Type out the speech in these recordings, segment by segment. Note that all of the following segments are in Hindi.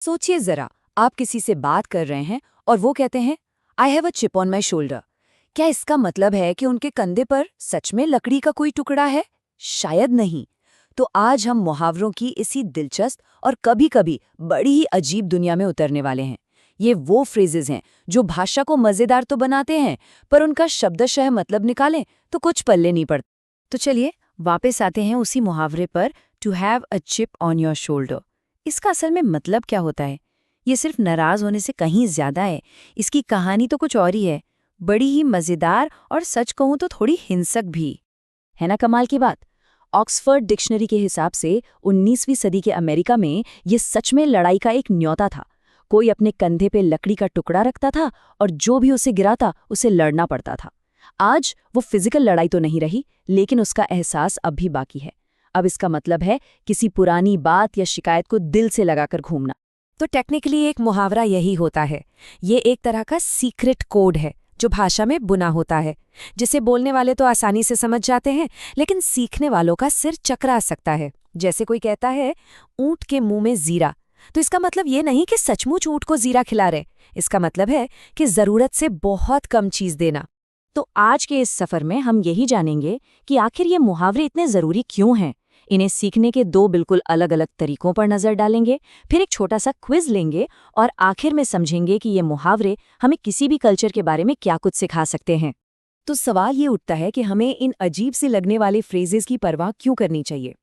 सोचिए जरा, आप किसी से बात कर रहे हैं और वो कहते हैं I have a chip on my shoulder. क्या इसका मतलब है कि उनके कंधे पर सच में लकड़ी का कोई टुकड़ा है? शायद नहीं। तो आज हम मुहावरों की इसी दिलचस्प और कभी-कभी बड़ी ही अजीब दुनिया में उतरने वाले हैं। ये वो फ्रेजेस हैं जो भाषा को मजेदार तो बनाते हैं, पर उनका शब्दशः मतलब निकालें तो कुछ पल्ले नहीं पड़ते। तो चलिए वापस आते हैं उसी मुहावरे पर, to have a chip on your shoulder. इसका असल में मतलब क्या होता है? ये सिर्फ नाराज होने से कहीं ज्यादा है। इसकी कहानी तो कुछ और ही है, बड़ी ही मजेदार और सच कहूं तो थोड़ी हिंसक भी। है ना कमाल की बात? ऑक्सफोर्ड डिक्शनरी के हिसाब से 19वीं सदी के अमेरिका में ये सच में लड़ाई का एक न्योता था। कोई अपने कंधे पे लकड़ी का टुकड़ा रखता था और जो भी उसे गिराता उसे लड़ना पड़ता था। आज वो फिजिकल लड़ाई तो नहीं रही, लेकिन उसका एहसास अब भी बाकी है। अब इसका मतलब है किसी पुरानी बात या शिकायत को दिल से लगाकर घूमना। तो टेक्निकली एक मुहावरा यही होता है। ये एक तरह का सीक्रेट कोड है जो भाषा में बुना होता है, जिसे बोलने वाले तो आसानी से समझ जाते हैं, लेकिन सीखने वालों का सिर चकरा सकता है। जैसे कोई कहता है ऊंट के मुंह में जीरा, तो इसका मतलब ये नहीं कि सचमुच ऊंट को जीरा खिला रहे। इसका मतलब है कि जरूरत से बहुत कम चीज देना। तो आज के इस सफर में हम यही जानेंगे कि आखिर ये मुहावरे इतने जरूरी क्यों हैं। इन्हें सीखने के दो बिल्कुल अलग अलग तरीकों पर नजर डालेंगे, फिर एक छोटा सा क्विज लेंगे और आखिर में समझेंगे कि ये मुहावरे हमें किसी भी कल्चर के बारे में क्या कुछ सिखा सकते हैं। तो सवाल ये उठता है कि हमें इन अजीब से लगने वाले फ्रेजेस की परवाह क्यों करनी चाहिए।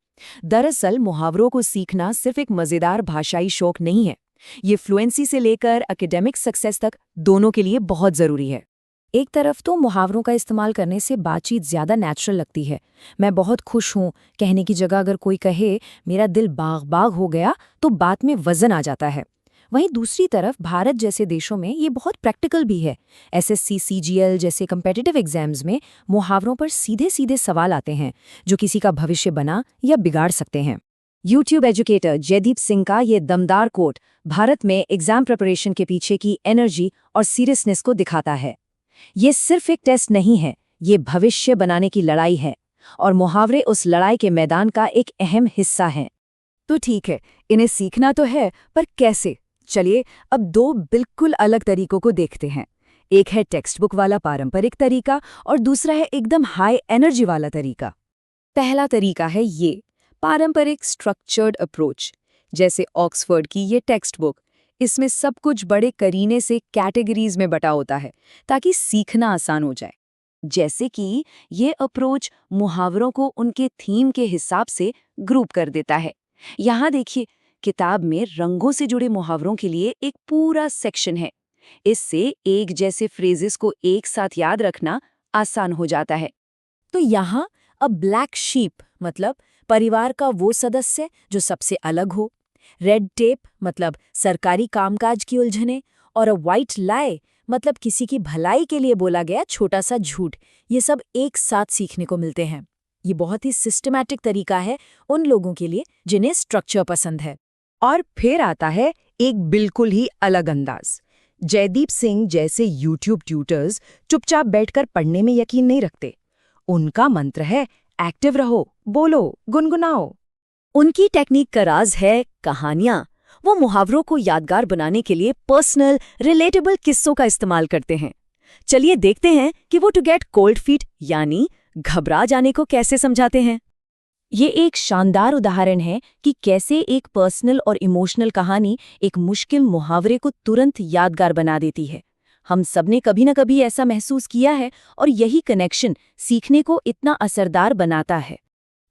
दरअसल मुहावरों को सीखना सिर्फ एक मजेदार भाषाई शौक नहीं है। ये फ्लुएंसी से लेकर एकेडमिक सक्सेस तक दोनों के लिए बहुत जरूरी है। एक तरफ तो मुहावरों का इस्तेमाल करने से बातचीत ज्यादा नेचुरल लगती है। मैं बहुत खुश हूँ कहने की जगह अगर कोई कहे मेरा दिल बाग बाग हो गया, तो बात में वजन आ जाता है। वहीं दूसरी तरफ भारत जैसे देशों में ये बहुत प्रैक्टिकल भी है। एसएससी सीजीएल जैसे कम्पिटिटिव एग्जाम्स में मुहावरों पर सीधे सीधे सवाल आते हैं जो किसी का भविष्य बना या बिगाड़ सकते हैं। यूट्यूब एजुकेटर जयदीप सिंह का ये दमदार कोट भारत में एग्जाम प्रिपरेशन के पीछे की एनर्जी और सीरियसनेस को दिखाता है। ये सिर्फ एक टेस्ट नहीं है, ये भविष्य बनाने की लड़ाई है, और मुहावरे उस लड़ाई के मैदान का एक अहम हिस्सा हैं। तो ठीक है, इन्हें सीखना तो है, पर कैसे? चलिए अब दो बिल्कुल अलग तरीकों को देखते हैं। एक है टेक्स्ट बुक वाला पारंपरिक तरीका और दूसरा है एकदम हाई एनर्जी वाला तरीका। पहला तरीका है ये पारंपरिक स्ट्रक्चर्ड अप्रोच, जैसे ऑक्सफोर्ड की ये टेक्स्ट बुक। इसमें सब कुछ बड़े करीने से कैटेगरीज में बटा होता है ताकि सीखना आसान हो जाए। जैसे कि ये अप्रोच मुहावरों को उनके थीम के हिसाब से ग्रुप कर देता है। यहाँ देखिए, किताब में रंगों से जुड़े मुहावरों के लिए एक पूरा सेक्शन है। इससे एक जैसे फ्रेजेस को एक साथ याद रखना आसान हो जाता है। तो यहाँ अ ब्लैक शीप मतलब परिवार का वो सदस्य जो सबसे अलग हो, रेड टेप मतलब सरकारी कामकाज की उलझने, और अ व्हाइट लाई मतलब किसी की भलाई के लिए बोला गया छोटा सा झूठ, ये सब एक साथ सीखने को मिलते हैं। ये बहुत ही सिस्टमैटिक तरीका है उन लोगों के लिए जिन्हें स्ट्रक्चर पसंद है। और फिर आता है एक बिल्कुल ही अलग अंदाज। जयदीप सिंह जैसे यूट्यूब ट्यूटर्स चुपचाप बैठकर पढ़ने में यकीन नहीं रखते। उनका मंत्र है एक्टिव रहो, बोलो, गुनगुनाओ। उनकी टेक्निक का राज है कहानियां। वो मुहावरों को यादगार बनाने के लिए पर्सनल, रिलेटेबल किस्सों का इस्तेमाल करते हैं। चलिए देखते हैं कि वो टू गेट कोल्ड फीट यानी घबरा जाने को कैसे समझाते हैं। ये एक शानदार उदाहरण है कि कैसे एक पर्सनल और इमोशनल कहानी एक मुश्किल मुहावरे को तुरंत यादगार बना देती है। हम सबने कभी न कभी ऐसा महसूस किया है, और यही कनेक्शन सीखने को इतना असरदार बनाता है।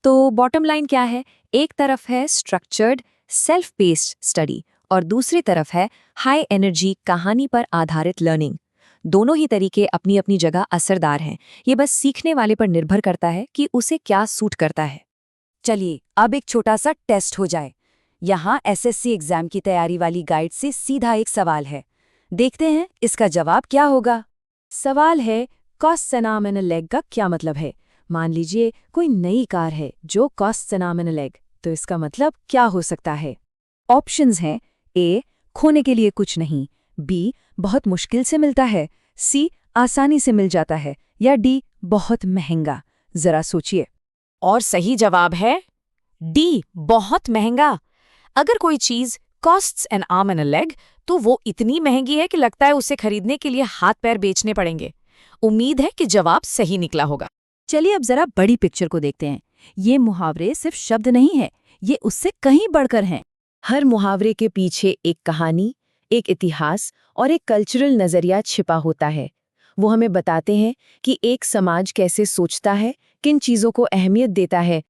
तो बॉटम लाइन क्या है? एक तरफ है स्ट्रक्चर्ड सेल्फ बेस्ड स्टडी और दूसरी तरफ है हाई एनर्जी कहानी पर आधारित लर्निंग। दोनों ही तरीके अपनी अपनी जगह असरदार हैं। ये बस सीखने वाले पर निर्भर करता है कि उसे क्या सूट करता है। चलिए अब एक छोटा सा टेस्ट हो जाए। यहाँ एसएससी एग्जाम की तैयारी वाली गाइड से सीधा एक सवाल है। देखते हैं इसका जवाब क्या होगा। सवाल है कॉस्ट एन लेग का क्या मतलब है। मान लीजिए कोई नई कार है जो कॉस्ट एन लेग, तो इसका मतलब क्या हो सकता है? ऑप्शंस हैं ए खोने के लिए कुछ नहीं, बी बहुत मुश्किल से मिलता है, सी आसानी से मिल जाता है, या डी बहुत महंगा। जरा सोचिए। और सही जवाब है डी बहुत महंगा। अगर कोई चीज costs N arm and a leg, तो वो इतनी महंगी है कि लगता है उसे खरीदने के लिए हाथ पैर बेचने पड़ेंगे। उम्मीद है कि जवाब सही निकला होगा। चलिए अब जरा बड़ी पिक्चर को देखते हैं। ये मुहावरे सिर्फ शब्द नहीं है, ये उससे कहीं बढ़कर हैं। हर मुहावरे के पीछे एक कहानी, एक इतिहास और एक कल्चरल नजरिया छिपा होता है। वो हमें बताते हैं कि एक समाज कैसे सोचता है, किन चीजों को अहमियत देता है।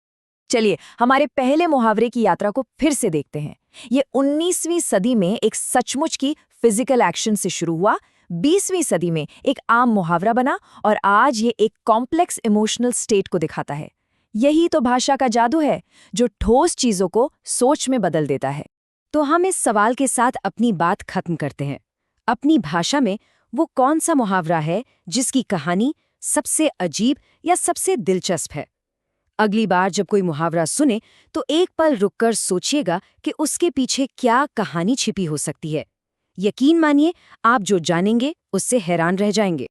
चलिए हमारे पहले मुहावरे की यात्रा को फिर से देखते हैं। ये 19वीं सदी में एक सचमुच की फिजिकल एक्शन से शुरू हुआ, 20वीं सदी में एक आम मुहावरा बना और आज ये एक कॉम्प्लेक्स इमोशनल स्टेट को दिखाता है। यही तो भाषा का जादू है, जो ठोस चीजों को सोच में बदल देता है। तो हम इस सवाल के साथ अपनी बात खत्म करते हैं। अपनी भाषा में वो कौन सा मुहावरा है जिसकी कहानी सबसे अजीब या सबसे दिलचस्प है? अगली बार जब कोई मुहावरा सुने तो एक पल रुककर सोचिएगा कि उसके पीछे क्या कहानी छिपी हो सकती है। यकीन मानिए, आप जो जानेंगे उससे हैरान रह जाएंगे।